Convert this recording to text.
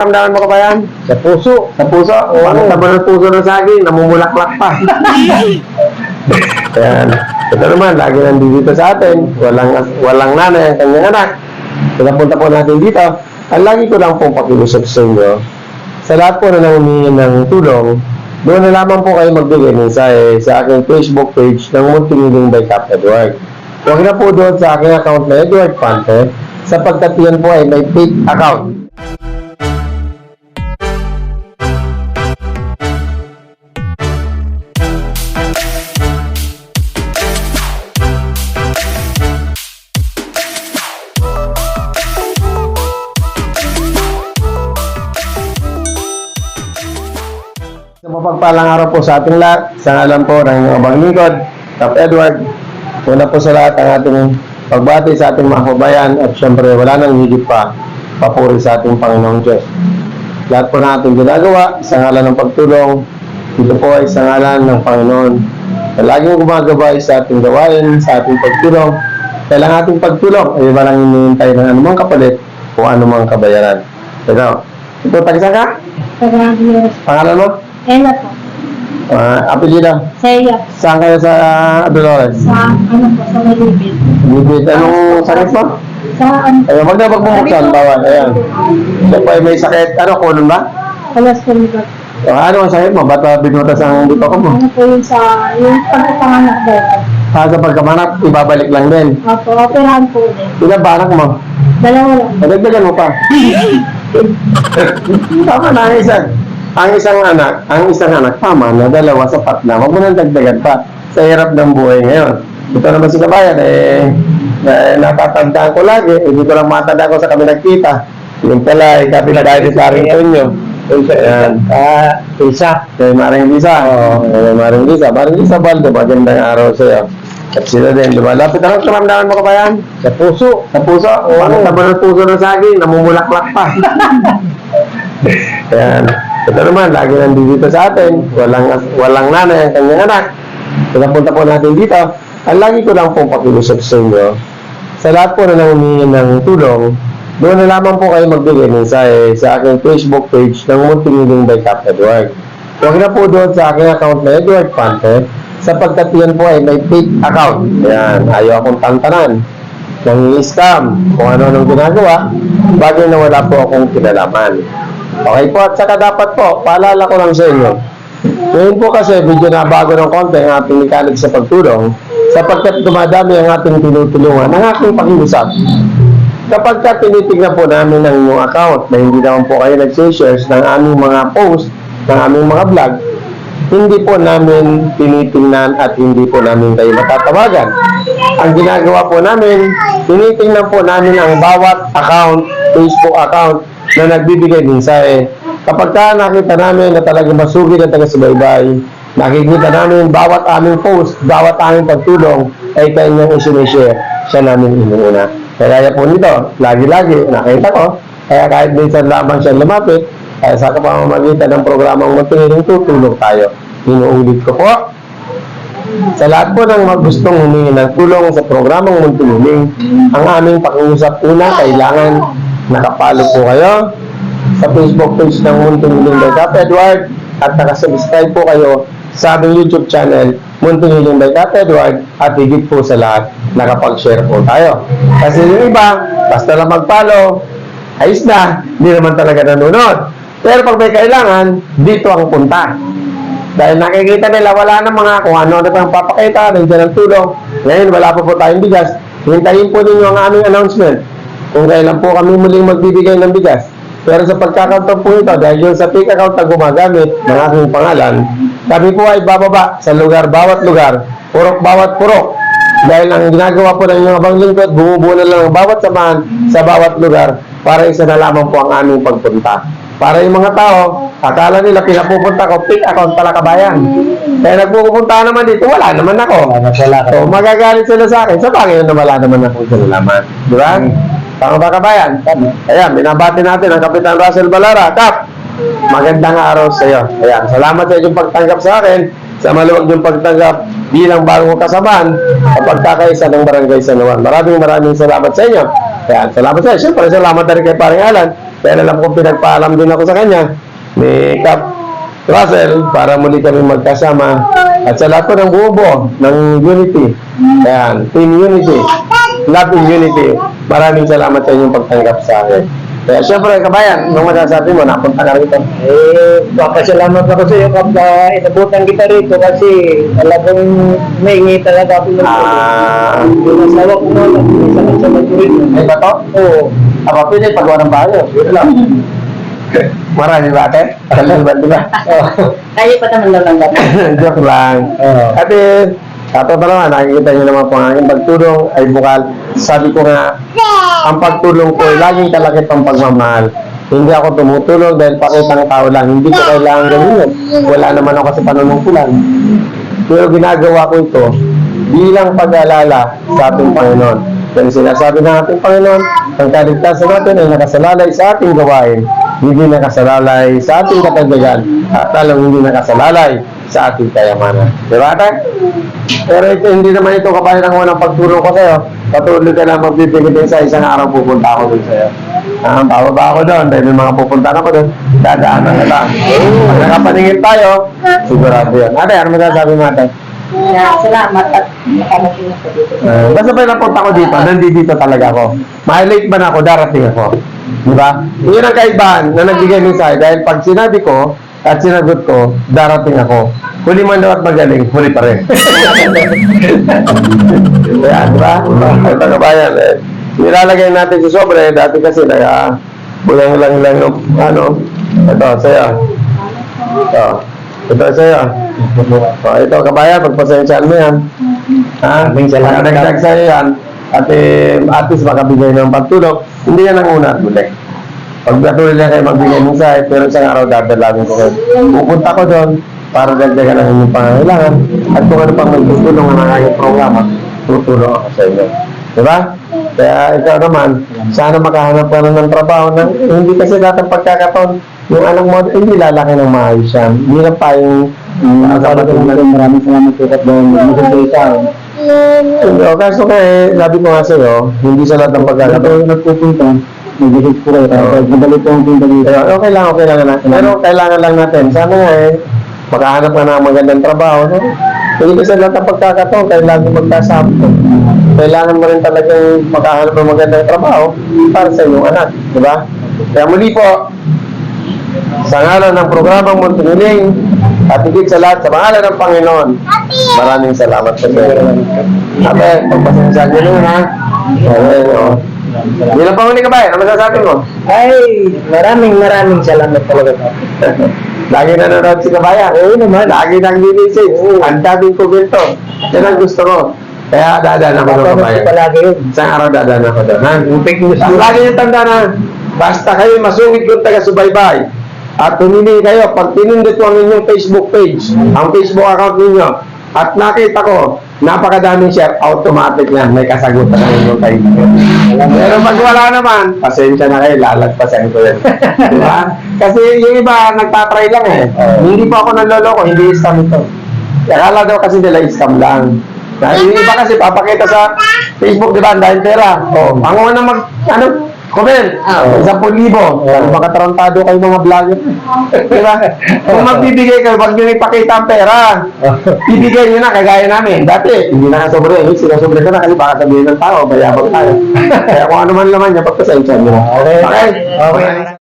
Ramdaman mo ka ba yan? Sa puso. Sa puso? Bakit naman ang puso ng saging? Namumulaklak pa. Ayan. Ito naman, lagi nandito sa atin. Walang nanay ang kanyang anak. Pinapunta po natin dito. Ang lagi ko lang pong pakiusap sa inyo, sa lahat po na humingi ng tulong, doon na lamang po kayo magbigay mensahe sa aking Facebook page ng Multimiling by Cap Edward. Huwag na po doon sa aking account na Edward Pante, sapagkat yan po ay may fake account. Sa mapagpalang araw po sa ating lahat, sa ngalan po ng mga maglingkod, Cap Edward, una po sa lahat ang ating pagbati sa ating mga kabayan at syempre wala nang higit pa, papuri sa ating Panginoong Diyos. Lahat po ng ating ginagawa sa ngalan ng pagtulong, ito po ay sa ngalan ng Panginoon na laging gumagabay sa ating gawain, sa ating pagtulong. Kailang ating pagtulong ay walang hinihintay ng anumang kapalit o anumang kabayaran. Ito, tagisan ka? Pangalan mo? Ella po. Apelyido? Saya. Saan kayo sa Dolores? Sa sa Malibit. Bibit, anong sakit mo? Sa Ayun, wag na magbumuksan, bawal. Ayan. Siya po ay may sakit. Ano, kulon ba? cholesterol. Ano ang sakit mo? Ba't binutas ang dito ko mo? Ano po yung yung pagkapanganak dito? Sa pagkamanap, ibabalik lang din. Opo, operahan po din. Ilan ba anak mo? Dalawa lang. Nadagdagan mo pa. Tama na ang isang anak, tama na, dalawa sapat na. Huwag mo nang dagdagan pa sa hirap ng buhay ngayon. Ito naman si kabayan, natatandaan ko lagi, hindi ko lang matandaan ko sa kami nagkita. Yung pala, kapilagay sa aking inyo. Ayan. Isa. Kay Maring Lisa. Kay Maring Lisa. Maring Lisa Baldo, magandang araw sa iyo. At sila din, lumalapit ang karamdaman mo kabayan? Sa puso. Sa puso? Bakit naman ang puso ng saging? Namumulaklak pa. Ayan. Ito naman, lagi nandito sa atin. Walang nanay ang kanyang anak. Pinapunta po natin dito. Ang lagi ko lang pong pakiusap sa inyo, sa lahat po na humingi ng tulong, doon na lamang po kayo magbigay mensahe sa aking Facebook page ng Multimiling by Cap Edward. Huwag na po doon sa aking account na Edward Pante, sapagkat yan po ay may fake account. Ayan, ayaw akong tantanan. Nang i-scam, kung ano-anong ginagawa, bagay na wala po akong kinalaman. Okay po, at saka dapat po, paalala ko lang sa inyo. Ngayon po kasi, medyo na bago ng konti ang ating mechanic sa pagtulong, sapagkat dumadami ang ating tinutulungan ng aking pakiusap. Kapag ka tinitignan po namin ang inyong account na hindi naman po kayo nag-shares ng aming mga post, ng aming mga vlog, hindi po namin tinitingnan at hindi po namin kayo matatawagan. Ang ginagawa po namin, tinitingnan po namin ang bawat account, Facebook account na nagbibigay mensahe. Kapag ka nakita namin na talagang masugid at taga-subaybay, nakikita namin bawat aming post, bawat aming pagtulong ay kanyang isinishare, siya namin inuuna. Kaya po nito, lagi-lagi nakita ko, kaya kahit minsan lamang siya lumapit, kaya sa pamamagitan ng programang Multimiling tutulong tayo. Inuulit ko po, sa lahat po ng gustong humingi ng tulong sa programang Multimiling, ang aming pakiusap una, kailangan nakapalo po kayo sa Facebook page ng Multimiling by Cap Edward at nakasubscribe po kayo sa aming YouTube channel Multimiling by Cap Edward at higit po sa lahat nakapag-share po tayo. Kasi yung iba, basta lang mag-follow, ayos na, hindi naman talaga nanonood. Pero pag may kailangan, dito ang punta. Dahil nakikita nila, wala na mga kung ano pang papakita, nandiyan ang tulong. Ngayon, wala pa po tayong bigas. Hintayin po ninyo ang aming announcement kung kailan po kami muling magbibigay ng bigas. Pero sa pagkakataon po ito, dahil yung sa fake account na gumagamit ng aking pangalan, kami po ay bababa sa lugar, bawat lugar, purok bawat purok. Dahil ang ginagawa po ng inyong abang lingkod, bumubuo na lang ang bawat samahan sa bawat lugar para isa na lamang po ang aming pagpunta. Para yung mga tao, akala nila pinapupunta ko, fake account pala kabayan. Kaya nagpupunta naman dito, wala naman ako. So magagalit sila sa akin, sa bagay na wala naman akong kinalaman. Di ba? Tama ba kabayan? Ayan, binabati natin ang Kapitan Russell Balara. Kap, magandang araw sa iyo. Ayan, salamat sa inyong pagtanggap sa akin, sa maluwag yung pagtanggap bilang bagong kasamaan at pagkakaisa ng Barangay San Juan. Maraming salamat sa inyo. Ayan, salamat sa inyo. Siyempre, salamat na rin kay Paring Alan Kaya alam ko pinagpaalam din ako sa kanya ni Cap Russell para muli kami magkasama at sa lahat po ng buo ng Unity. Ayan, Team Unity. Love in Unity. Maraming salamat sa inyong pagtanggap sa akin. Kaya syempre, kabayan, nung masasabi mo, napunta ka rito. Papasalamat ako sa iyo kapag inabutan kita rito kasi talagang maingi talaga ako ng yung asawa ko na lang, may sakit sa magkurin. Ay ba to? Oo. Aba, pwede pagawa ng bayo. Yun lang. Marami ba ate? Kaliban, di ba? Kaya pa naman lang lang. Joke lang. Ate, kato pa naman, nakikita niyo naman po ang aking pagtulong ay bukal. Sabi ko nga, ang pagtulong ko ay laging kalakip ang pagmamahal. Hindi ako tumutulong dahil pakitang tao lang. Hindi ko kailangan gawin yun. Wala naman ako sa panunungkulan. Pero ginagawa ko ito bilang pag-alala sa ating Panginoon. Yan sinasabi ng ating Panginoon, ang kaligtasan natin ay nakasalalay sa ating gawain, hindi nakasalalay sa ating katagagan, at lalong hindi nakasalalay sa ating kayamanan. Di ba, ate? Pero ito, hindi naman ito kapalit ang unang pagtulong ko sa'yo. Patuloy ka lang magbibigay din sa isang araw pupunta ako dun sa'yo. Bababa ako doon, dahil may mga pupunta ako doon, dadaanan ka lang. Pag nakapaningin tayo, sigurado yan. Ate, ano masasabi mo, ate? Salamat at nakarating ako dito. Basta pa napunta ko dito, nandito talaga ako. Late ba na ako, darating ako. Di ba? Yun ang kaibahan na nagbigay mensahe dahil pag sinabi ko at sinagot ko, darating ako. Huli man daw at magaling, huli pa rin. Kaya, di ba? Ito kabayan, nilalagay natin sa sobre, dati kasi bulang lang yung, ito, sa'yo. Ito sa'yo. Ito, kabayan, pagpasensyaan mo yan. Nagdagdag sa'yo yan. At least makabigay ng pagtulog. Hindi yan ang una at muli. Pag natuloy na kayo magbigay ng sa'yo, pero isang araw dadalawin ko kayo. Pupunta ko doon para dagdagan ang inyong pangangailangan. At kung ano pang magtutulong ang aking programa, tutulong ako sa inyo. Diba? Kaya ikaw naman, sana makahanap ka na ng trabaho na hindi kasi lahat ng pagkakataon yung anak mo, hindi lalaki ng maayos yan. Hindi lang pa yung Maraming salamat po at magandang ikaw. kaso nga sabi ko nga sa'yo, hindi sa lahat ng pagkakataon. Nagpupunta, nag-visit po kayo. Nabalik po ang punta dito. Okay lang natin. Pero kailangan lang natin. Sana nga makahanap ka ng magandang trabaho. No? Hindi kasi lahat ng pagkakataon, kailangan magkasama. Kailangan mo rin talagang makahanap ng magandang trabaho para sa iyong anak. Diba? Kaya muli po, sa ngalan ng programang Muntingiling at higit sa lahat sa pangalan ng Panginoon, maraming salamat sa iyo. Amen. Pagpasensya niyo nun, ha? Okay, o. Bilang panguling ka ba? Ano masasabi mo? Ay, maraming salamat talaga. Lagi nanonood si Kabayan. Oo naman. Lagi nang message. Ang daming komento. Yan ang gusto ko. Kaya dadaan ako ng Kabayan. Palagi yun. Isang araw dadaan ako doon. Ha? Yung fake news Ang lagi yung tanda na, basta kayo masungit kung taga-subaybay at tumili kayo, pag pinindot ko ang inyong Facebook page, ang Facebook account ninyo, at nakita ko, napakadaming share, automatic yan, may kasagutan ng inyong kaibigan. Pero pag wala naman, pasensya na kayo, lalagpasan ko yan. Diba? Kasi yung iba, nagtatry lang eh. Hindi po ako nanloloko, hindi scam ito. Akala daw kasi nila scam lang. Yung iba kasi papakita sa Facebook, di ba, dahil pera. Ang una comment, 10,000. Baka tarantado kayo mga vlogger. Di ba? Kung magbibigay kayo, wag nyo ipakita ang pera. Ibigay nyo na, kagaya namin. Dati, hindi na kasobre. Sinasobre ka na kasi baka sabihin ng tao, bayabang tayo. Kaya kung ano man naman niya, pagpasensya nyo. Okay?